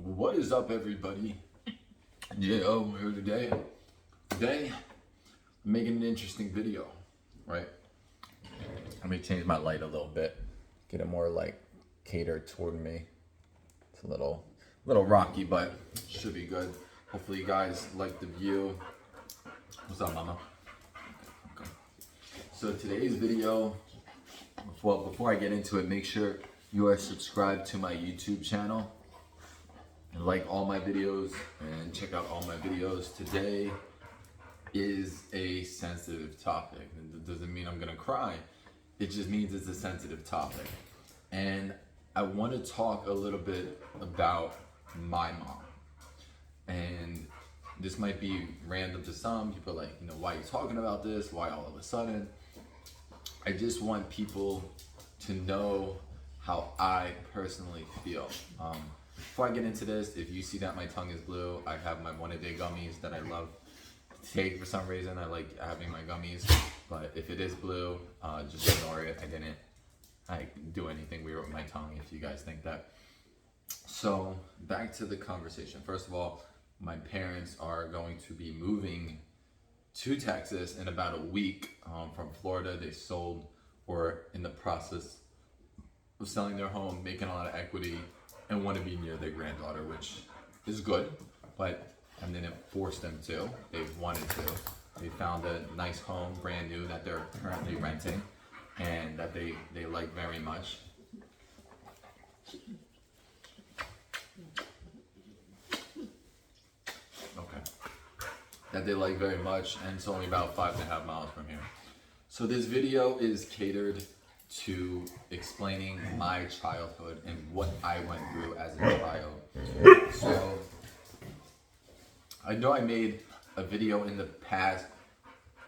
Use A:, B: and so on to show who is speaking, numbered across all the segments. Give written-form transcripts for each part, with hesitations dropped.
A: What is up, everybody? Yeah, we're here today. Today, I'm making an interesting video, right? Let me change my light a little bit, get it more like catered toward me. It's a little rocky, but should be good. Hopefully, you guys like the view. What's up, mama? Okay. So today's video. Well, before I get into it, make sure you are subscribed to my YouTube channel. And like all my videos and check out all my videos. Today is a sensitive topic. It doesn't mean I'm gonna cry. It just means it's a sensitive topic. And I want to talk a little bit about my mom. And this might be random to some people, like, why are you talking about this? Why all of a sudden? I just want people to know how I personally feel. Before I get into this, if you see that my tongue is blue, I have my one-a-day gummies that I love to take for some reason. I like having my gummies, but if it is blue, just ignore it. I didn't do anything weird with my tongue, if you guys think that. So back to the conversation. First of all, my parents are going to be moving to Texas in about a week from Florida. They sold or in the process of selling their home, making a lot of equity, and want to be near their granddaughter, which is good, but I didn't force them to. They wanted to. They found a nice home, brand new, that they're currently renting and that they like very much. Okay. That they like very much, and it's only about 5.5 miles from here. So this video is catered to explaining my childhood and what I went through as a child. So I know I made a video in the past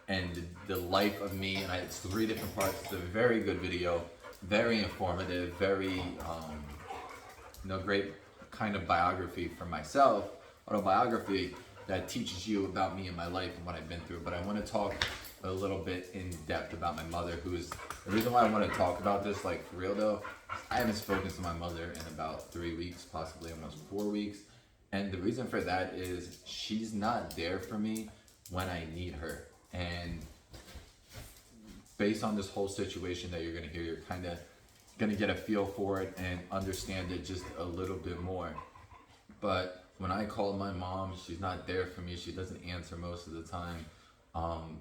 A: and the life of me, and it's 3 different parts. It's a very good video, very informative, very great kind of biography for myself, autobiography that teaches you about me and my life and what I've been through. But I want to talk a little bit in depth about my mother, who's the reason why I want to talk about this, like, for real though. I haven't spoken to my mother in about 3 weeks, possibly almost 4 weeks, and the reason for that is she's not there for me when I need her. And based on this whole situation that you're gonna hear, you're kind of gonna get a feel for it and understand it just a little bit more. But when I call my mom, she's not there for me. She doesn't answer most of the time.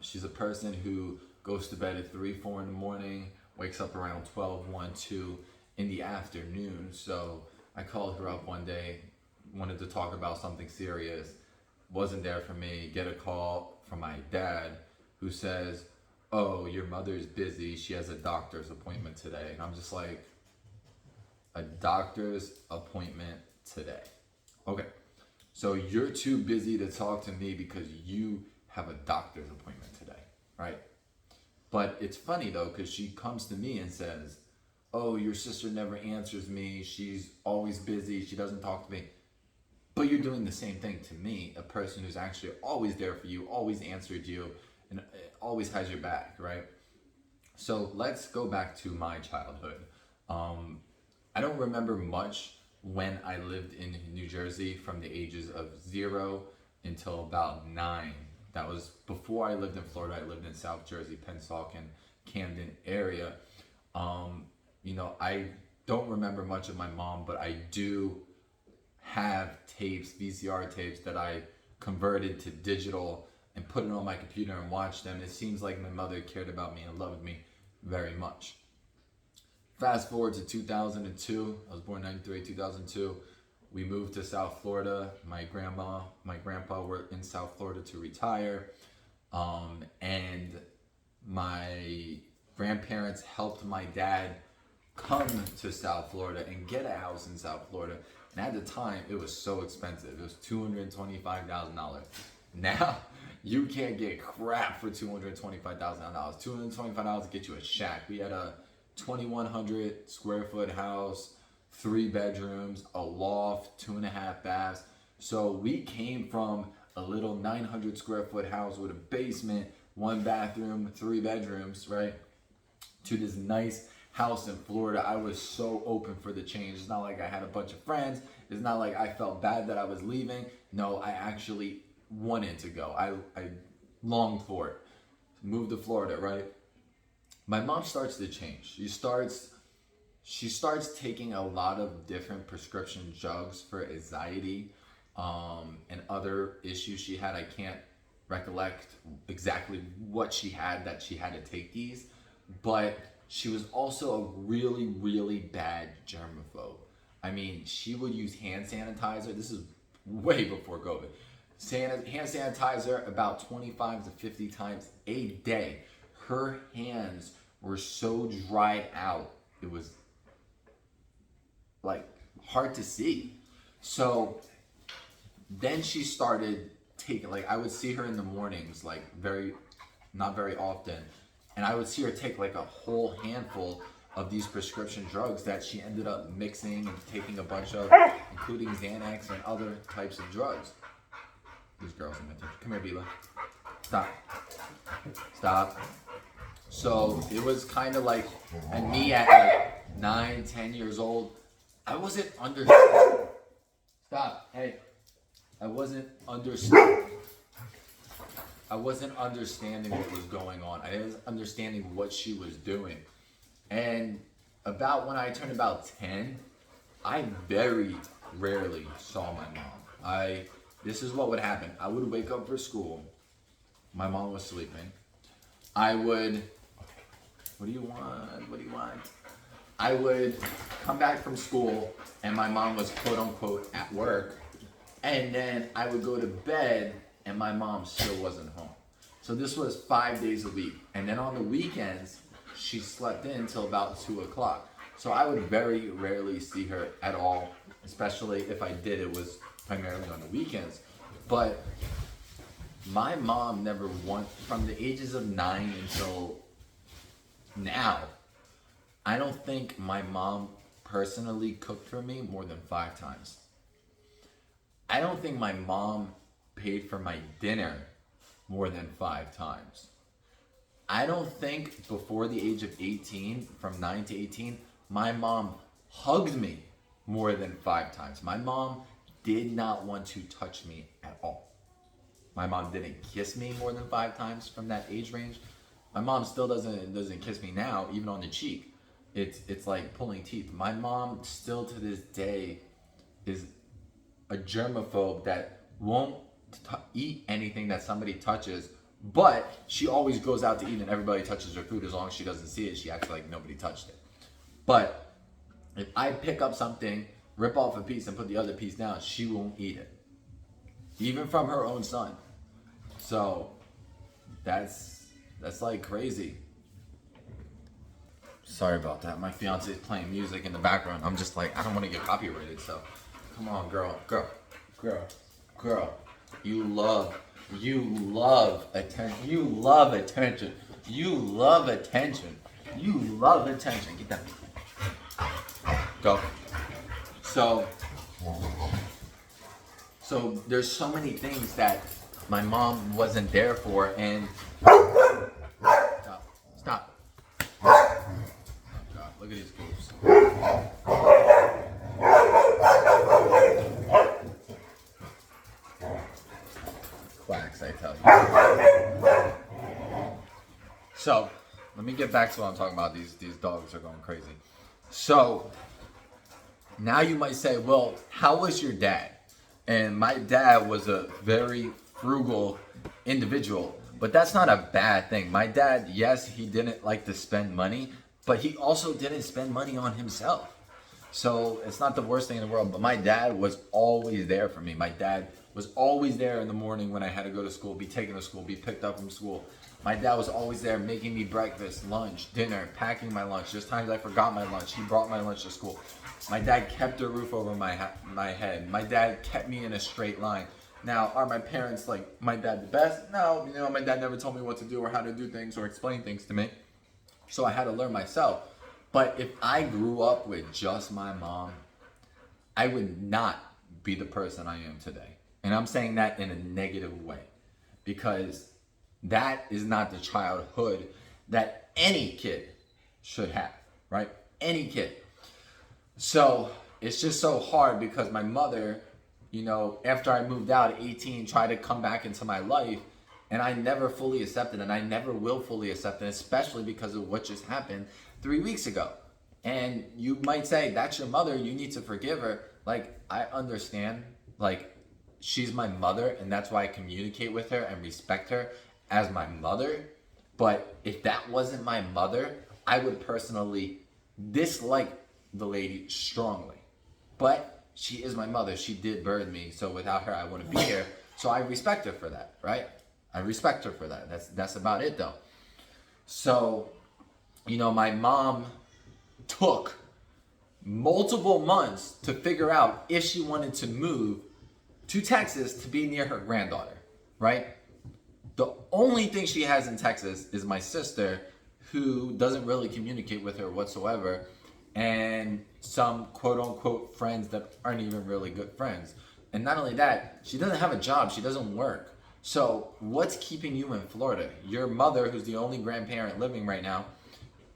A: She's a person who goes to bed at 3, 4 in the morning, wakes up around 12, 1, 2 in the afternoon. So I called her up one day, wanted to talk about something serious, wasn't there for me. Get a call from my dad who says, "Oh, your mother's busy. She has a doctor's appointment today." And I'm just like, a doctor's appointment today? Okay, so you're too busy to talk to me because you have a doctor's appointment today, right? But it's funny though, because she comes to me and says, "Oh, your sister never answers me. She's always busy. She doesn't talk to me." But you're doing the same thing to me, a person who's actually always there for you, always answered you, and always has your back, right? So let's go back to my childhood. I don't remember much when I lived in New Jersey from the ages of 0 until about 9. That was before I lived in Florida. I lived in South Jersey, Pennsauken, Camden area. I don't remember much of my mom, but I do have tapes, VCR tapes, that I converted to digital and put it on my computer and watched them. It seems like my mother cared about me and loved me very much. Fast forward to 2002. I was born 93, 2002. We moved to South Florida. My grandpa were in South Florida to retire. And my grandparents helped my dad come to South Florida and get a house in South Florida. And at the time, it was so expensive. It was $225,000. Now, you can't get crap for $225,000. $225 to get you a shack. We had a 2,100 square foot house, 3 bedrooms, a loft, 2.5 baths. So we came from a little 900 square foot house with a basement, 1 bathroom, 3 bedrooms, right, to this nice house in Florida. I was so open for the change. It's not like I had a bunch of friends It's not like I felt bad that I was leaving. No, I actually wanted to go. I longed for it. Moved to Florida, right? My mom starts to change. She starts taking a lot of different prescription drugs for anxiety, and other issues she had. I can't recollect exactly what she had that she had to take these, but she was also a really, really bad germaphobe. I mean, she would use hand sanitizer. This is way before COVID. Hand sanitizer about 25 to 50 times a day. Her hands were so dried out, it was like hard to see. So then she started taking, like, I would see her in the mornings, like not very often, and I would see her take like a whole handful of these prescription drugs that she ended up mixing and taking a bunch of, including Xanax and other types of drugs. These girls in my attention. Come here, Bila. Stop. Stop. So it was kind of like, and me at like 9, 10 years old, I wasn't Stop. Hey. I wasn't understanding what was going on. I was understanding what she was doing. And about when I turned about 10, I very rarely saw my mom. This is what would happen. I would wake up for school. My mom was sleeping. I would, what do you want? What do you want? I would come back from school and my mom was quote unquote at work. And then I would go to bed and my mom still wasn't home. So this was 5 days a week. And then on the weekends, she slept in until about 2 o'clock. So I would very rarely see her at all, especially if I did, it was primarily on the weekends. But my mom never once, from the ages of 9 until now, I don't think my mom personally cooked for me more than 5 times. I don't think my mom paid for my dinner more than 5 times. I don't think before the age of 18, from 9 to 18, my mom hugged me more than 5 times. My mom did not want to touch me at all. My mom didn't kiss me more than 5 times from that age range. My mom still doesn't kiss me now, even on the cheek. It's like pulling teeth. My mom still to this day is a germaphobe that won't eat anything that somebody touches, but she always goes out to eat and everybody touches her food. As long as she doesn't see it, she acts like nobody touched it. But if I pick up something, rip off a piece and put the other piece down, she won't eat it, even from her own son. So that's like crazy. Sorry about that. My fiance is playing music in the background. I'm just like, I don't want to get copyrighted, so come on, girl. You love attention. You love attention. Get down. Go. So there's so many things that my mom wasn't there for, and stop. Oh God, look at these goofs. Quacks, I tell you. So, let me get back to what I'm talking about. These dogs are going crazy. So, now you might say, well, how was your dad? And my dad was a very frugal individual, but that's not a bad thing. My dad, yes, he didn't like to spend money, but he also didn't spend money on himself. So it's not the worst thing in the world, but my dad was always there for me. My dad was always there in the morning when I had to go to school, be taken to school, be picked up from school. My dad was always there making me breakfast, lunch, dinner, packing my lunch. There's times I forgot my lunch. He brought my lunch to school. My dad kept a roof over my head. My dad kept me in a straight line. Now, are my parents like my dad the best? No, my dad never told me what to do or how to do things or explain things to me. So I had to learn myself. But if I grew up with just my mom, I would not be the person I am today. And I'm saying that in a negative way, because that is not the childhood that any kid should have, right? Any kid. So it's just so hard because my mother, you know, after I moved out at 18, tried to come back into my life, and I never fully accepted, and I never will fully accept it, especially because of what just happened 3 weeks ago. And you might say, that's your mother, you need to forgive her. Like, I understand, like, she's my mother, and that's why I communicate with her and respect her as my mother. But if that wasn't my mother, I would personally dislike the lady strongly. But she is my mother. She did birth me, so without her, I wouldn't be here. So I respect her for that, right? I respect her for that. That's about it, though. So, you know, my mom took multiple months to figure out if she wanted to move to Texas to be near her granddaughter, right? The only thing she has in Texas is my sister, who doesn't really communicate with her whatsoever, and some quote-unquote friends that aren't even really good friends. And not only that, she doesn't have a job. She doesn't work. So what's keeping you in Florida? Your mother, who's the only grandparent living right now,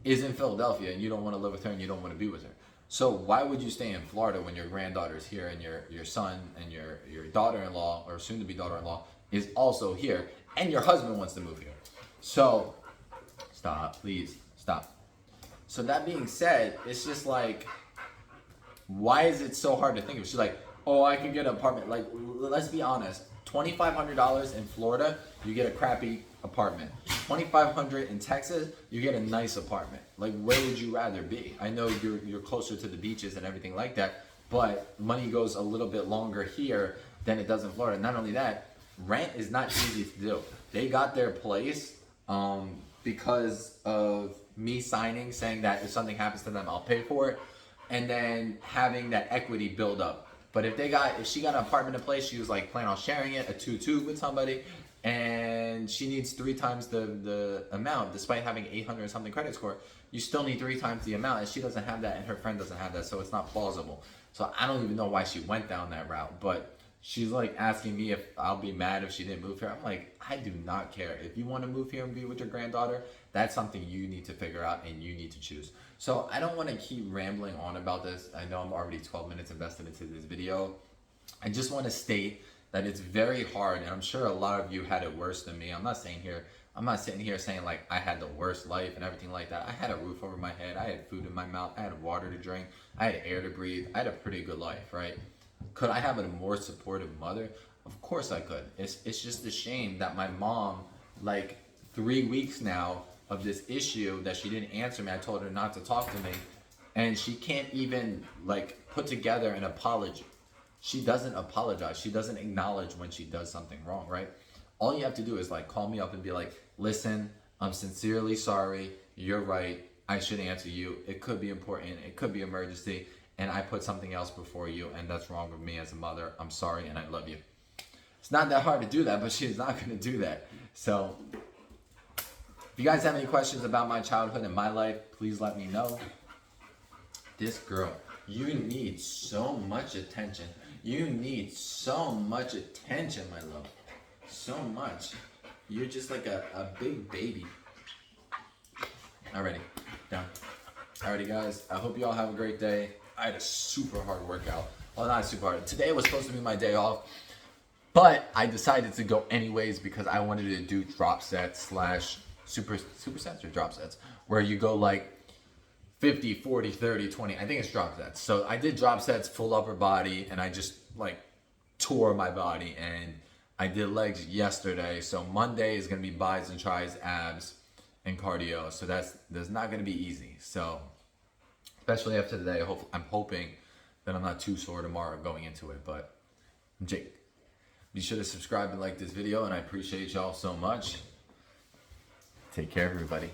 A: is in Philadelphia, and you don't want to live with her and you don't want to be with her. So why would you stay in Florida when your granddaughter's here and your son and your daughter-in-law, or soon-to-be daughter-in-law, is also here, and your husband wants to move here? So stop, please, stop. So that being said, it's just like, why is it so hard to think of? She's like, oh, I can get an apartment. Like, let's be honest. $2,500 in Florida, you get a crappy apartment. $2,500 in Texas, you get a nice apartment. Like, where would you rather be? I know you're closer to the beaches and everything like that, but money goes a little bit longer here than it does in Florida. Not only that, rent is not easy to do. They got their place because of me signing, saying that if something happens to them, I'll pay for it, and then having that equity build up. But if she got an apartment in place, she was like planning on sharing it, a 2-2 with somebody, and she needs 3 times the amount, despite having 800 something credit score. You still need 3 times the amount, and she doesn't have that, and her friend doesn't have that, so it's not plausible. So I don't even know why she went down that route, but she's like asking me if I'll be mad if she didn't move here. I'm like, I do not care. If you want to move here and be with your granddaughter, that's something you need to figure out and you need to choose. So I don't want to keep rambling on about this. I know I'm already 12 minutes invested into this video. I just want to state that it's very hard, and I'm sure a lot of you had it worse than me. I'm not sitting here saying like I had the worst life and everything like that. I had a roof over my head. I had food in my mouth. I had water to drink. I had air to breathe. I had a pretty good life, right? Could I have a more supportive mother? Of course I could. It's just a shame that my mom, like 3 weeks now of this issue that she didn't answer me. I told her not to talk to me, and she can't even like put together an apology. She doesn't apologize. She doesn't acknowledge when she does something wrong, right? All you have to do is like call me up and be like, listen, I'm sincerely sorry. You're right. I should answer you. It could be important. It could be emergency. And I put something else before you, and that's wrong with me as a mother. I'm sorry, and I love you. It's not that hard to do that, but she's not going to do that. So if you guys have any questions about my childhood and my life, please let me know. This girl, you need so much attention. You need so much attention, my love. So much. You're just like a big baby. Alrighty, done. Alrighty, guys. I hope you all have a great day. I had a super hard workout. Well, not super hard. Today was supposed to be my day off, but I decided to go anyways because I wanted to do drop sets / supersets or drop sets, where you go like 50, 40, 30, 20. I think it's drop sets. So I did drop sets, full upper body, and I just like tore my body. And I did legs yesterday. So Monday is going to be bis and tris, abs, and cardio. So that's not going to be easy. So especially after today, I'm hoping that I'm not too sore tomorrow going into it. But I'm Jake. Be sure to subscribe and like this video, and I appreciate y'all so much. Take care, everybody.